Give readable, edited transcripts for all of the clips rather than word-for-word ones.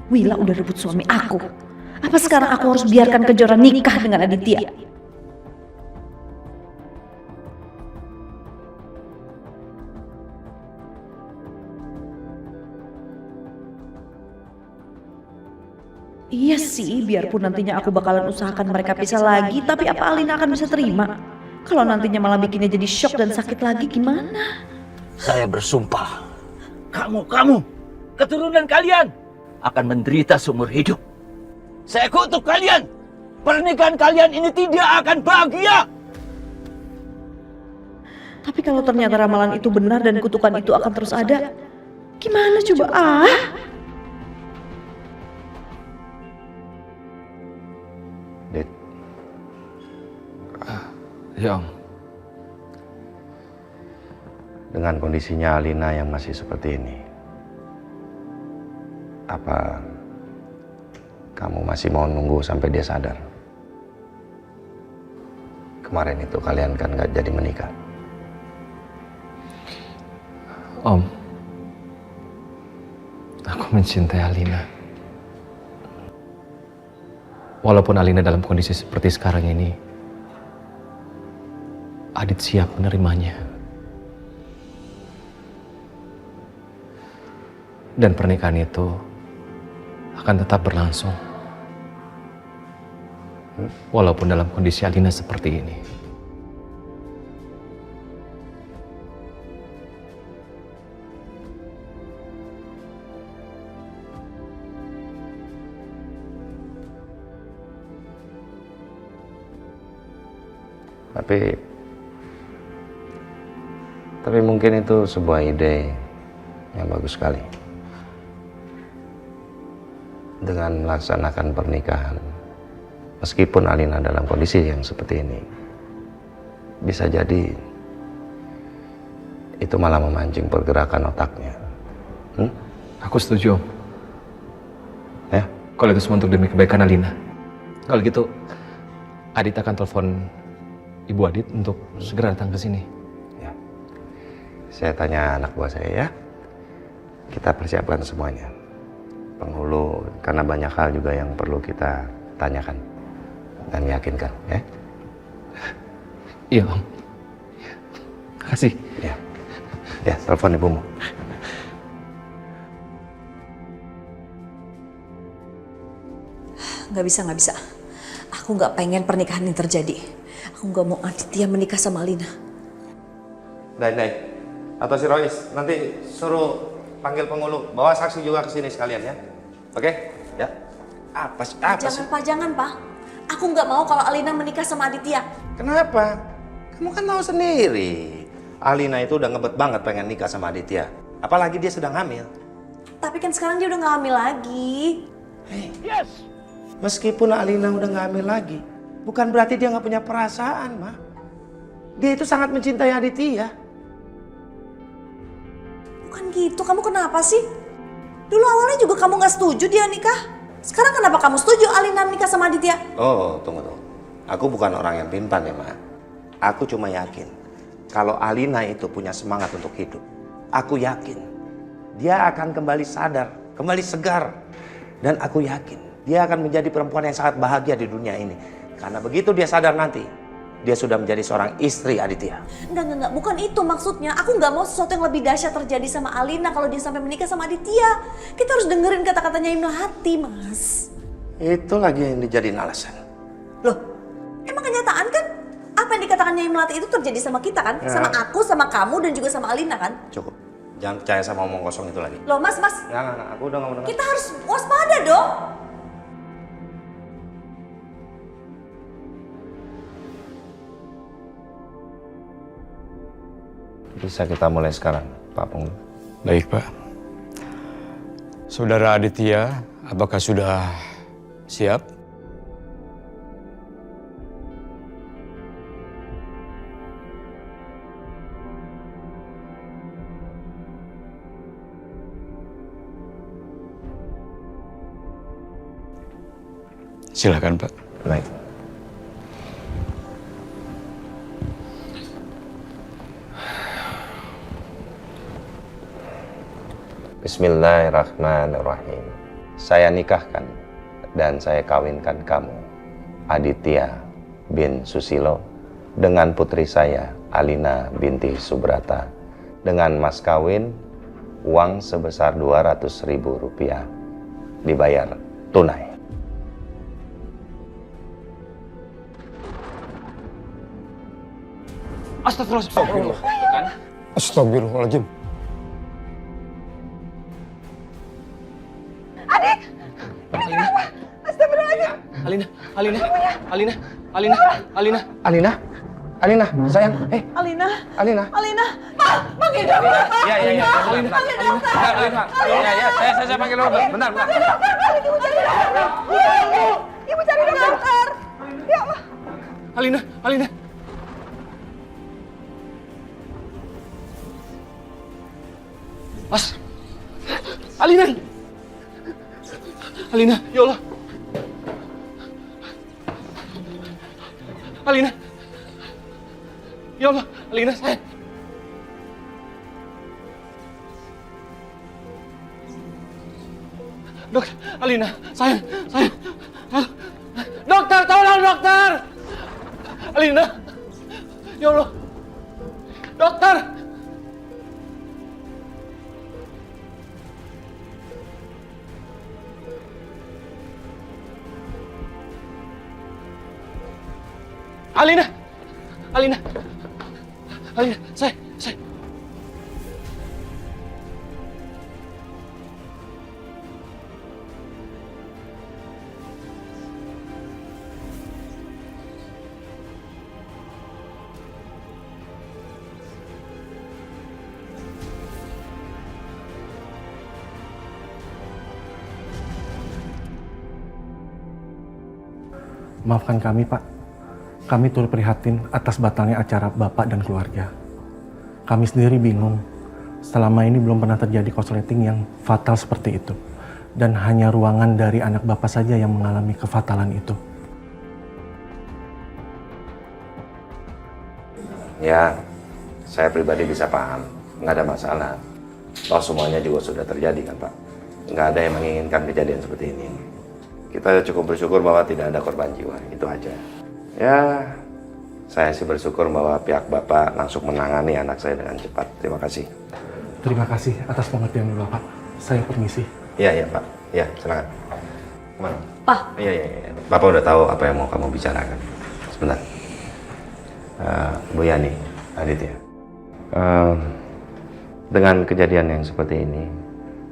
Wila udah rebut suami aku. Apa sekarang aku harus biarkan Kejora nikah dengan Aditya? Iya sih, biarpun nantinya aku bakalan usahakan mereka pisah lagi, tapi apa Alina akan bisa terima? Kalau nantinya malah bikinnya jadi shock dan sakit lagi gimana? Saya bersumpah, kamu, keturunan kalian akan menderita seumur hidup. Saya kutuk kalian. Pernikahan kalian ini tidak akan bahagia. Tapi kalau ternyata ramalan itu benar dan kutukan itu akan terus ada, gimana coba? Dit. Ya, Om. Dengan kondisinya Alina yang masih seperti ini, apa kamu masih mau nunggu sampai dia sadar? Kemarin itu kalian kan nggak jadi menikah. Om, aku mencintai Alina. Walaupun Alina dalam kondisi seperti sekarang ini, Adit siap menerimanya. Dan pernikahan itu akan tetap berlangsung. Walaupun dalam kondisi Alina seperti ini. Tapi mungkin itu sebuah ide yang bagus sekali. Dengan melaksanakan pernikahan, meskipun Alina dalam kondisi yang seperti ini, bisa jadi itu malah memancing pergerakan otaknya. Aku setuju, Om. Ya? Kalau itu semua untuk demi kebaikan Alina. Kalau gitu, Adit akan telepon Ibu Adit untuk segera datang ke sini. Ya. Saya tanya anak buah saya ya. Kita persiapkan semuanya. Penghulu, karena banyak hal juga yang perlu kita tanyakan dan yakinkan, ya. Iya, Om. Makasih. Ya. Ya, telepon ibumu. Nggak bisa. Aku nggak pengen pernikahan ini terjadi. Aku nggak mau Aditya menikah sama Alina. Dai. Atau si Rois, nanti suruh panggil penghulu. Bawa saksi juga ke sini sekalian ya. Oke? Ya. Apa sih? Jangan, Pak. Aku nggak mau kalau Alina menikah sama Aditya. Kenapa? Kamu kan tahu sendiri. Alina itu udah ngebet banget pengen nikah sama Aditya. Apalagi dia sedang hamil. Tapi kan sekarang dia udah nggak hamil lagi. Yes. Meskipun Alina udah nggak hamil lagi, bukan berarti dia nggak punya perasaan, Ma. Dia itu sangat mencintai Aditya. Bukan gitu, kamu kenapa sih? Dulu awalnya juga kamu nggak setuju dia nikah. Sekarang kenapa kamu setuju Alina nikah sama Aditya? Oh, tunggu. Aku bukan orang yang pintar ya, Ma. Aku cuma yakin kalau Alina itu punya semangat untuk hidup. Aku yakin dia akan kembali sadar, kembali segar. Dan aku yakin dia akan menjadi perempuan yang sangat bahagia di dunia ini. Karena begitu dia sadar nanti, dia sudah menjadi seorang istri Aditya. Enggak, bukan itu maksudnya. Aku nggak mau sesuatu yang lebih dahsyat terjadi sama Alina kalau dia sampai menikah sama Aditya. Kita harus dengerin kata-katanya Imlahati, Mas. Itu lagi yang dijadiin alasan. Loh, emang kenyataan kan? Apa yang dikatakannya Imlahati itu terjadi sama kita kan? Ya. Sama aku, sama kamu, dan juga sama Alina kan? Cukup. Jangan percaya sama omong kosong itu lagi. Loh, Mas. Nggak. Aku udah nggak mau dengar. Kita harus waspada dong. Bisa kita mulai sekarang, Pak Penghulu. Baik, Pak. Saudara Aditya, apakah sudah siap? Silakan, Pak. Baik. Bismillahirrahmanirrahim. saya nikahkan dan saya kawinkan kamu, Aditya bin Susilo, dengan putri saya, Alina binti Subrata, dengan mas kawin uang sebesar Rp200.000, dibayar tunai. Astagfirullah. Astagfirullahaladzim. Alina, sayang. Alina, Alina. Alina, panggil dokter. Ya, saya panggil dokter. Bentar. Ibu cari dokter. Ya Allah. Alina. Alina, ya Allah. Alina. Ya Allah, Alina, sayang. Dokter, Alina, sayang. Dokter, tolong dokter. Alina. Ya Allah. Dokter. Alina, saya. Maafkan kami, Pak. Kami turut prihatin atas batalnya acara Bapak dan keluarga. Kami sendiri bingung. Selama ini belum pernah terjadi konsleting yang fatal seperti itu. Dan hanya ruangan dari anak Bapak saja yang mengalami kefatalan itu. Ya, saya pribadi bisa paham. Nggak ada masalah. Toh semuanya juga sudah terjadi kan, Pak. Nggak ada yang menginginkan kejadian seperti ini. Kita cukup bersyukur bahwa tidak ada korban jiwa. Itu aja. Ya, saya sih bersyukur bahwa pihak Bapak langsung menangani anak saya dengan cepat. Terima kasih. Terima kasih atas pengertian Bapak. Saya permisi. Iya, Pak. Iya, silakan. Kemana? Pak. Iya. Bapak udah tahu apa yang mau kamu bicarakan. Sebentar. Bu Yani, Aditya. Dengan kejadian yang seperti ini,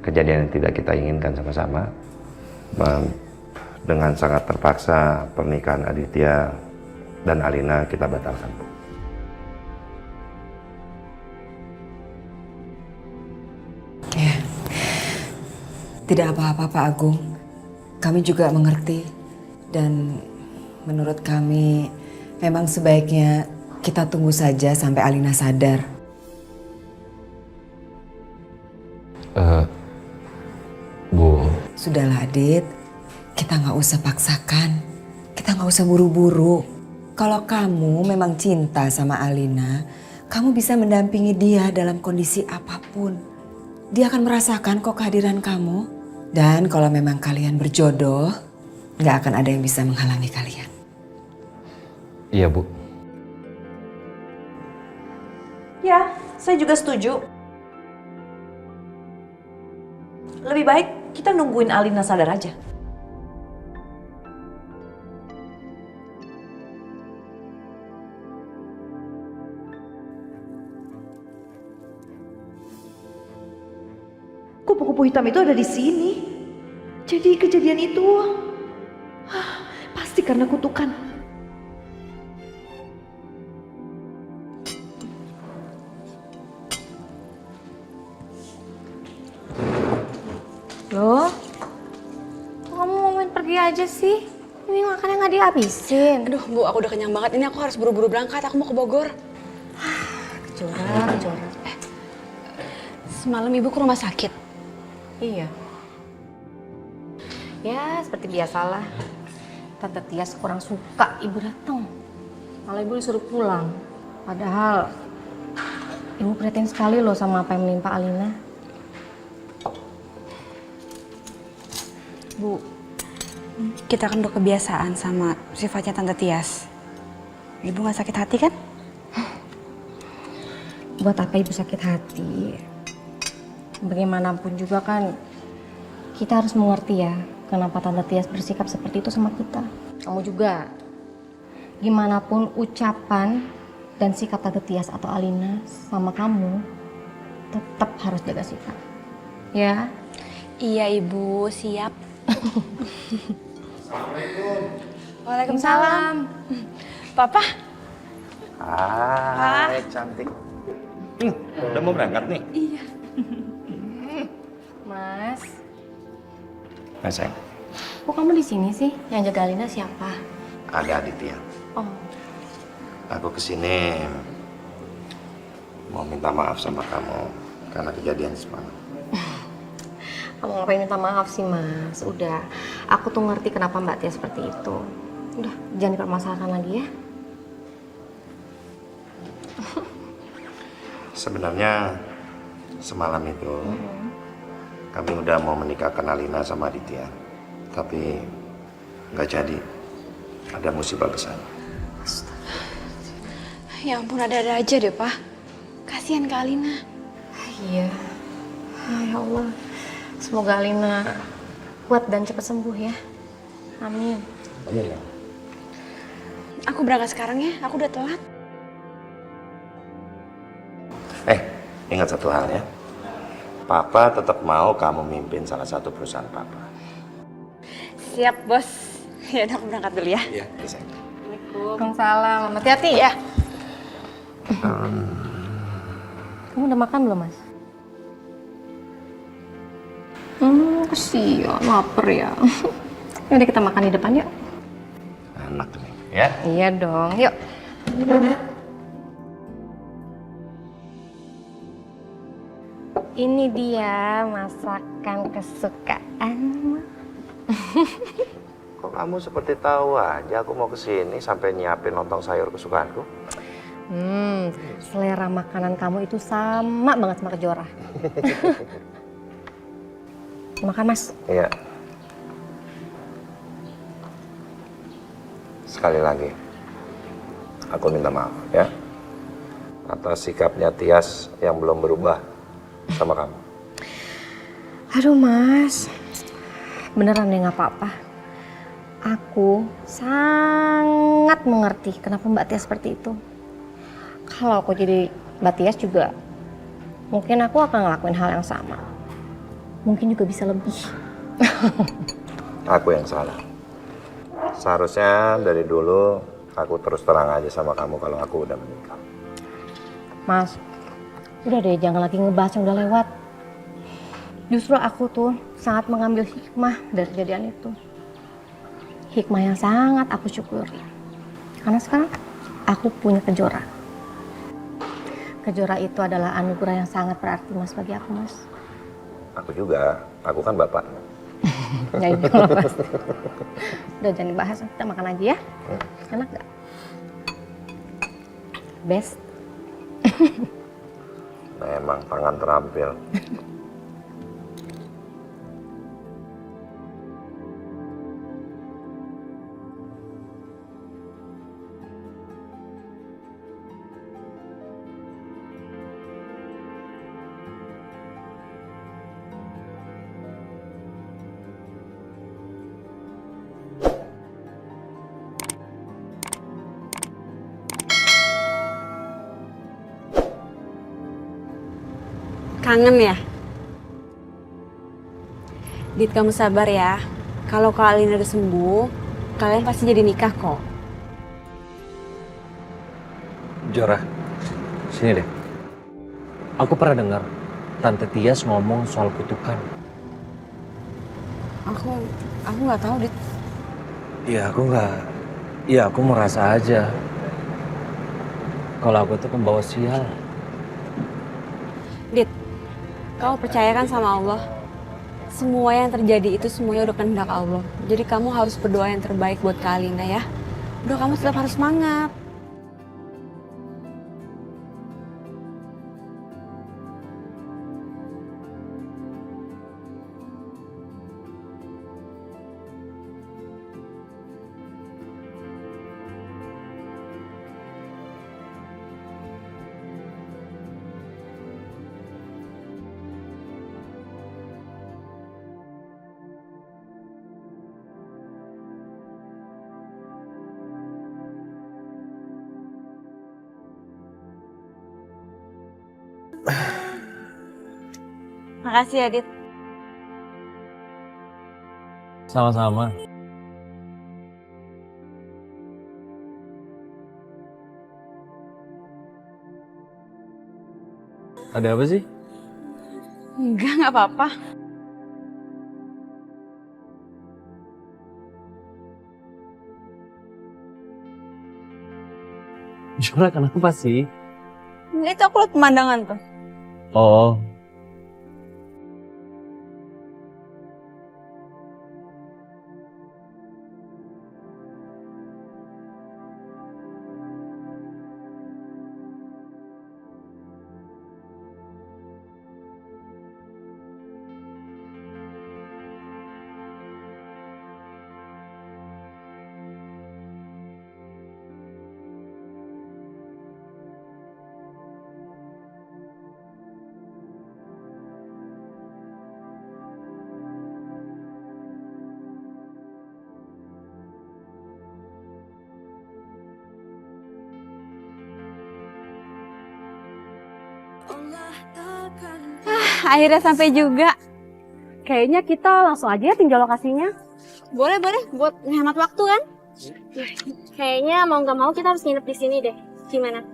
kejadian yang tidak kita inginkan sama-sama, dengan sangat terpaksa pernikahan Aditya dan Alina kita batalkan, Bu. Ya, tidak apa-apa Pak Agung. Kami juga mengerti dan menurut kami memang sebaiknya kita tunggu saja sampai Alina sadar. Bu. Sudahlah Adit, kita nggak usah paksakan, kita nggak usah buru-buru. Kalau kamu memang cinta sama Alina, kamu bisa mendampingi dia dalam kondisi apapun. Dia akan merasakan kok kehadiran kamu. Dan kalau memang kalian berjodoh, nggak akan ada yang bisa menghalangi kalian. Iya, Bu. Ya, saya juga setuju. Lebih baik kita nungguin Alina sadar aja. Kupu-kupu hitam itu ada di sini. Jadi kejadian itu pasti karena kutukan. Loh, kok kamu mau main pergi aja sih? Ini makannya nggak dihabisin. Aduh Bu, aku udah kenyang banget. Ini aku harus buru-buru berangkat, aku mau ke Bogor. Kecorak. Semalam Ibu ke rumah sakit? Iya. Ya, seperti biasalah. Tante Tias kurang suka Ibu datang. Malah Ibu disuruh pulang. Padahal Ibu prihatin sekali loh sama apa yang menimpa Alina. Bu, kita kan udah kebiasaan sama sifatnya Tante Tias. Ibu nggak sakit hati kan? Buat apa ibu sakit hati? Bagaimanapun juga kan kita harus mengerti ya kenapa Tante Tias bersikap seperti itu sama kita. Kamu juga. Gimana pun ucapan dan sikap Tante Tias atau Alina sama kamu tetap harus jaga sikap. Ya? Iya Ibu, siap. Waalaikumsalam. Papa, Hai, cantik. Udah mau berangkat nih? Mas, Nah, sayang. kok kamu di sini sih? Yang jaga Alina siapa? Ada Aditya. Oh, Aku kesini mau minta maaf sama kamu karena kejadian semalam. kamu ngapain minta maaf sih Mas? Udah, aku tuh ngerti kenapa Mbak Tia seperti itu. Udah, jangan dipermasalahkan lagi ya. Sebenarnya semalam itu kami udah mau menikahkan Alina sama Aditya, tapi nggak jadi. Ada musibah besar. ya ampun ada-ada aja deh Pak. Kasihan Kak Alina. Iya. Ya Allah. Semoga Alina kuat dan cepat sembuh ya. Amin. Iya. Aku berangkat sekarang ya, aku udah telat. Ingat satu hal ya. Papa tetap mau kamu mimpin salah satu perusahaan Papa. Siap Bos. Ya udah aku berangkat dulu ya. Iya, sayang. Waalaikumsalam. Hati-hati ya. Kamu udah makan belum, Mas? Kesian, lapar ya. Yaudah kita makan di depan yuk. Enak nih, ya. Iya dong, yuk. Ini dia masakan kesukaanmu. Kok kamu seperti tahu aja aku mau kesini sampai nyiapin lontong sayur kesukaanku? Selera makanan kamu itu sama banget sama Kejora. Makan, Mas. Iya. Sekali lagi, aku minta maaf ya atas sikapnya Tias yang belum berubah sama kamu. Aduh, Mas. Beneran deh nggak apa-apa. Aku sangat mengerti kenapa Mbak Tias seperti itu. Kalau aku jadi Mbak Tias juga, mungkin aku akan ngelakuin hal yang sama. Mungkin juga bisa lebih. Aku yang salah. Seharusnya dari dulu aku terus terang aja sama kamu kalau aku udah menikah. Mas, udah deh jangan lagi ngebahas yang udah lewat. Justru aku tuh sangat mengambil hikmah dari kejadian itu. Hikmah yang sangat aku syukuri. Karena sekarang aku punya Kejora. Kejora itu adalah anugerah yang sangat berarti Mas bagi aku, Mas. Aku juga, aku kan bapak. Ya itu loh, Mas. Udah jangan dibahas, kita makan aja ya. Enak gak? Best. Memang tangan terampil. Kangen ya? Dit, kamu sabar ya. Kalau Kak Alina udah sembuh, kalian pasti jadi nikah kok. Jora, sini deh. Aku pernah dengar Tante Tias ngomong soal kutukan. Aku nggak tahu, Dit. Ya aku merasa aja kalau aku tuh pembawa sial. Dit, kamu percayakan sama Allah. Semua yang terjadi itu semuanya udah kehendak Allah. Jadi kamu harus berdoa yang terbaik buat Kak Alina ya. Udah, kamu tetap harus semangat. Makasih ya, Dit. Sama-sama. Ada apa sih? Enggak, nggak apa-apa. Juara kenapa sih? Enggak, itu aku liat pemandangan tuh. Oh. Akhirnya sampai juga. Kayaknya kita langsung aja ya tinjau lokasinya. Boleh, buat ngehemat waktu kan? Kayaknya mau nggak mau kita harus nginep di sini deh. Gimana?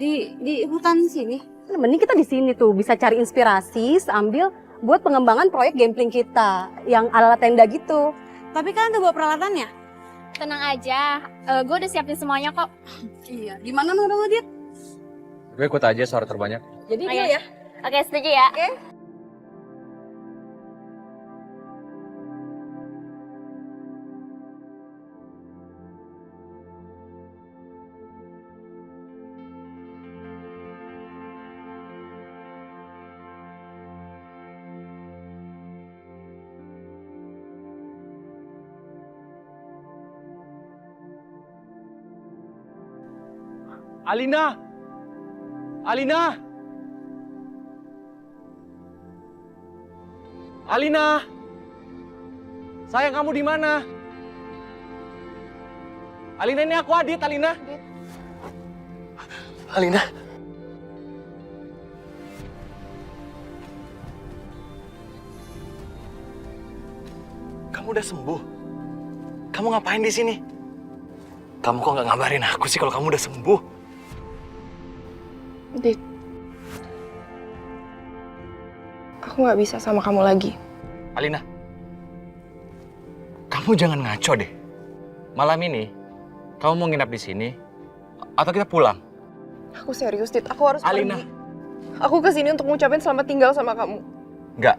Di hutan sini. Mending kita di sini tuh bisa cari inspirasi sambil buat pengembangan proyek gambling kita yang ala tenda gitu. Tapi kalian udah bawa peralatannya? Tenang aja, gue udah siapin semuanya kok. Iya. Gimana menurut lo, Dit? Gue ikut aja suara terbanyak. Jadi Oke. deal ya? Oke, setuju ya? Oke. Alina! Alina! Alina! Sayang, kamu di mana? Alina, ini aku Adit, Alina. Alina. Kamu udah sembuh? Kamu ngapain di sini? Kamu kok nggak ngabarin aku sih kalau kamu udah sembuh? Dit, aku nggak bisa sama kamu lagi. Alina, kamu jangan ngaco deh. Malam ini, kamu mau nginap di sini atau kita pulang? Aku serius, Dit. Aku harus Alina. pergi. Aku kesini untuk ngucapin selamat tinggal sama kamu. Enggak.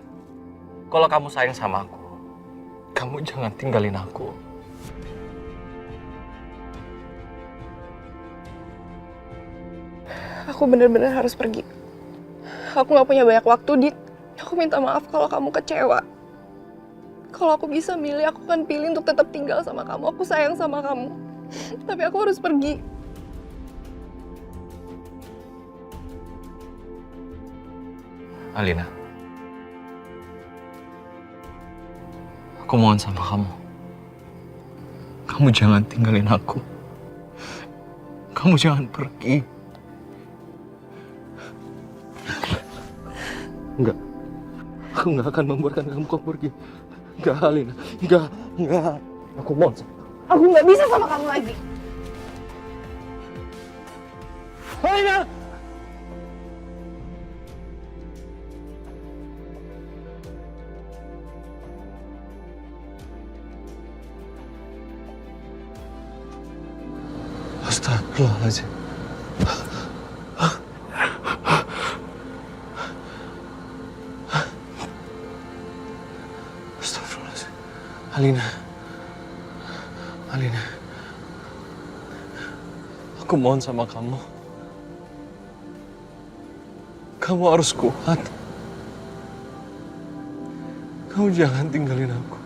Kalau kamu sayang sama aku, kamu jangan tinggalin aku. Aku bener-bener harus pergi. Aku nggak punya banyak waktu, Dit. Aku minta maaf kalau kamu kecewa. Kalau aku bisa milih, aku akan pilih untuk tetap tinggal sama kamu. Aku sayang sama kamu. Tapi aku harus pergi. Alina, aku mohon sama kamu. Kamu jangan tinggalin aku. Kamu jangan pergi. Enggak. Aku nggak akan membiarkan kamu pergi. Enggak, Alina. Enggak. Aku mohon. Aku nggak bisa sama kamu lagi. Alina! Astagfirullahaladzim. Astagfirullahaladzim. Alina. Alina. Aku mohon sama kamu. Kamu harus kuat. Kamu jangan tinggalin aku.